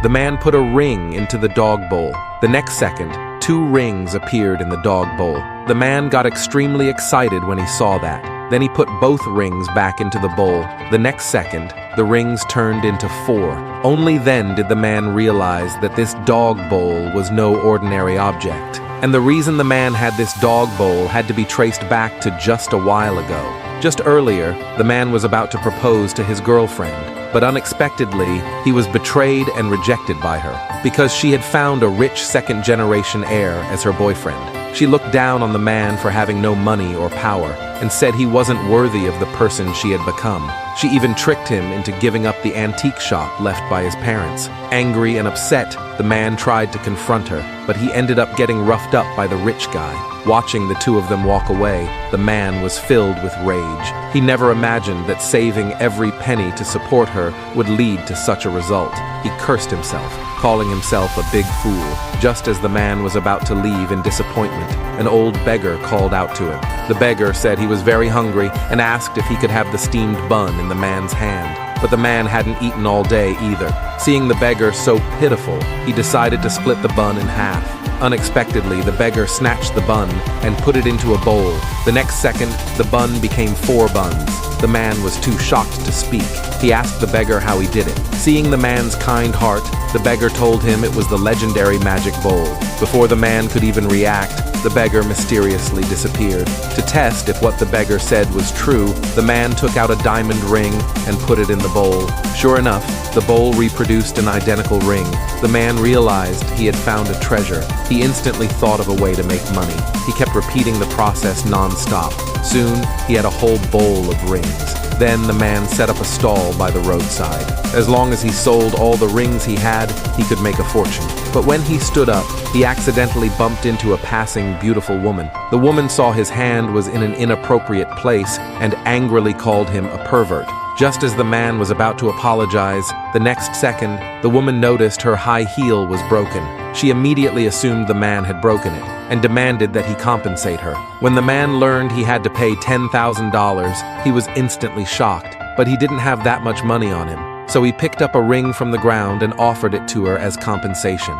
the man put a ring into the dog bowl. The next second, 2 rings appeared in the dog bowl. The man got extremely excited when he saw that. Then he put both rings back into the bowl. The next second, the rings turned into 4. Only then did the man realize that this dog bowl was no ordinary object. And the reason the man had this dog bowl had to be traced back to just a while ago. Just earlier, the man was about to propose to his girlfriend, but unexpectedly, he was betrayed and rejected by her because she had found a rich second-generation heir as her boyfriend. She looked down on the man for having no money or power and said he wasn't worthy of the person she had become. She even tricked him into giving up the antique shop left by his parents. Angry and upset, the man tried to confront her, but he ended up getting roughed up by the rich guy. Watching the 2 of them walk away, the man was filled with rage. He never imagined that saving every penny to support her would lead to such a result. He cursed himself, calling himself a big fool. Just as the man was about to leave in disappointment, an old beggar called out to him. The beggar said he was very hungry and asked if he could have the steamed bun in the man's hand. But the man hadn't eaten all day either. Seeing the beggar so pitiful, he decided to split the bun in half. Unexpectedly, the beggar snatched the bun and put it into a bowl. The next second, the bun became 4 buns. The man was too shocked to speak. He asked the beggar how he did it. Seeing the man's kind heart, the beggar told him it was the legendary magic bowl. Before the man could even react, the beggar mysteriously disappeared. To test if what the beggar said was true, the man took out a diamond ring and put it in the bowl. Sure enough, the bowl reproduced an identical ring. The man realized he had found a treasure. He instantly thought of a way to make money. He kept repeating the process non-stop. Soon, he had a whole bowl of rings. Then the man set up a stall by the roadside. As long as he sold all the rings he had, he could make a fortune. But when he stood up, he accidentally bumped into a passing beautiful woman. The woman saw his hand was in an inappropriate place and angrily called him a pervert. Just as the man was about to apologize, the next second, the woman noticed her high heel was broken. She immediately assumed the man had broken it and demanded that he compensate her. When the man learned he had to pay $10,000, he was instantly shocked, but he didn't have that much money on him. So he picked up a ring from the ground and offered it to her as compensation.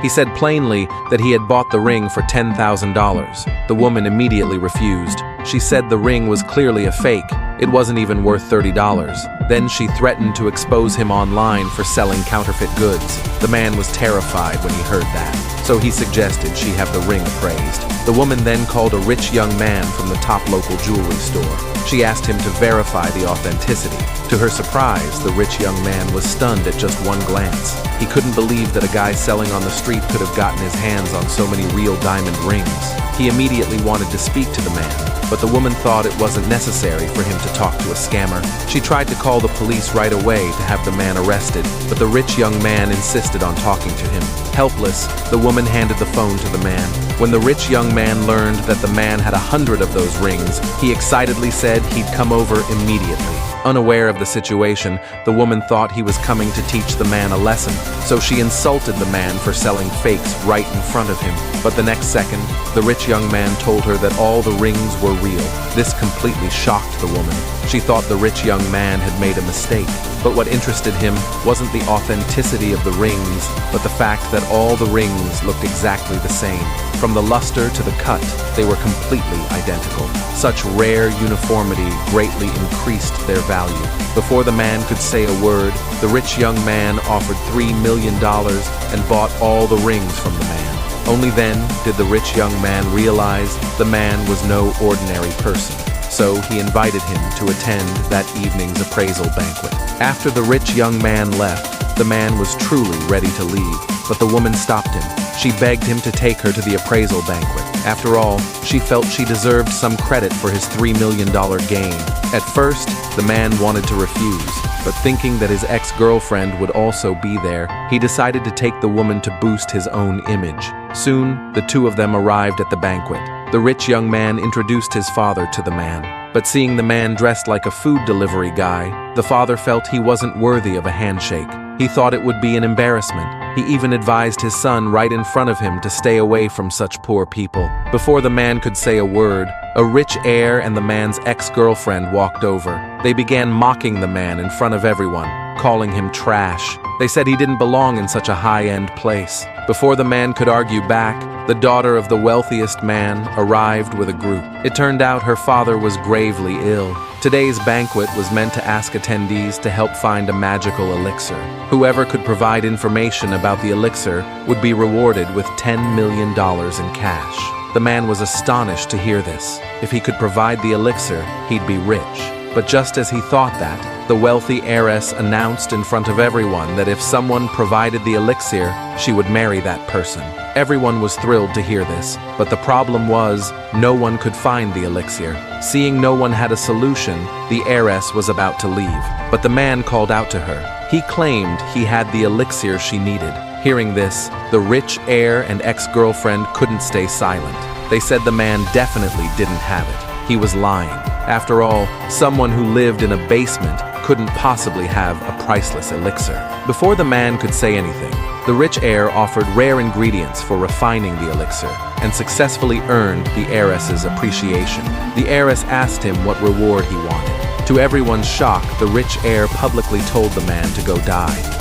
He said plainly that he had bought the ring for $10,000. The woman immediately refused. She said the ring was clearly a fake. It wasn't even worth $30. Then she threatened to expose him online for selling counterfeit goods. The man was terrified when he heard that, so he suggested she have the ring appraised. The woman then called a rich young man from the top local jewelry store. She asked him to verify the authenticity. To her surprise, the rich young man was stunned at just one glance. He couldn't believe that a guy selling on the street could have gotten his hands on so many real diamond rings. He immediately wanted to speak to the man, but the woman thought it wasn't necessary for him to talk to a scammer. She tried to call the police right away to have the man arrested, but the rich young man insisted on talking to him. Helpless, the woman handed the phone to the man. When the rich young man learned that the man had 100 of those rings, he excitedly said he'd come over immediately. Unaware of the situation, the woman thought he was coming to teach the man a lesson, so she insulted the man for selling fakes right in front of him. But the next second, the rich young man told her that all the rings were real. This completely shocked the woman. She thought the rich young man had made a mistake. But what interested him wasn't the authenticity of the rings, but the fact that all the rings looked exactly the same. From the luster to the cut, they were completely identical. Such rare uniformity greatly increased their value. Before the man could say a word, the rich young man offered $3 million and bought all the rings from the man. Only then did the rich young man realize the man was no ordinary person. So he invited him to attend that evening's appraisal banquet. After the rich young man left, the man was truly ready to leave, but the woman stopped him. She begged him to take her to the appraisal banquet. After all, she felt she deserved some credit for his $3 million gain. At first, the man wanted to refuse, but thinking that his ex-girlfriend would also be there, he decided to take the woman to boost his own image. Soon, the two of them arrived at the banquet. The rich young man introduced his father to the man, but seeing the man dressed like a food delivery guy, the father felt he wasn't worthy of a handshake. He thought it would be an embarrassment. He even advised his son right in front of him to stay away from such poor people. Before the man could say a word, a rich heir and the man's ex-girlfriend walked over. They began mocking the man in front of everyone. calling him trash. They said he didn't belong in such a high-end place. Before the man could argue back, the daughter of the wealthiest man arrived with a group. It turned out her father was gravely ill. Today's banquet was meant to ask attendees to help find a magical elixir. Whoever could provide information about the elixir would be rewarded with $10 million in cash. The man was astonished to hear this. If he could provide the elixir, he'd be rich. But just as he thought that, the wealthy heiress announced in front of everyone that if someone provided the elixir, she would marry that person. Everyone was thrilled to hear this, but the problem was, no one could find the elixir. Seeing no one had a solution, the heiress was about to leave, but the man called out to her. He claimed he had the elixir she needed. Hearing this, the rich heir and ex-girlfriend couldn't stay silent. They said the man definitely didn't have it. He was lying. After all, someone who lived in a basement couldn't possibly have a priceless elixir. Before the man could say anything, the rich heir offered rare ingredients for refining the elixir and successfully earned the heiress's appreciation. The heiress asked him what reward he wanted. To everyone's shock, the rich heir publicly told the man to go die.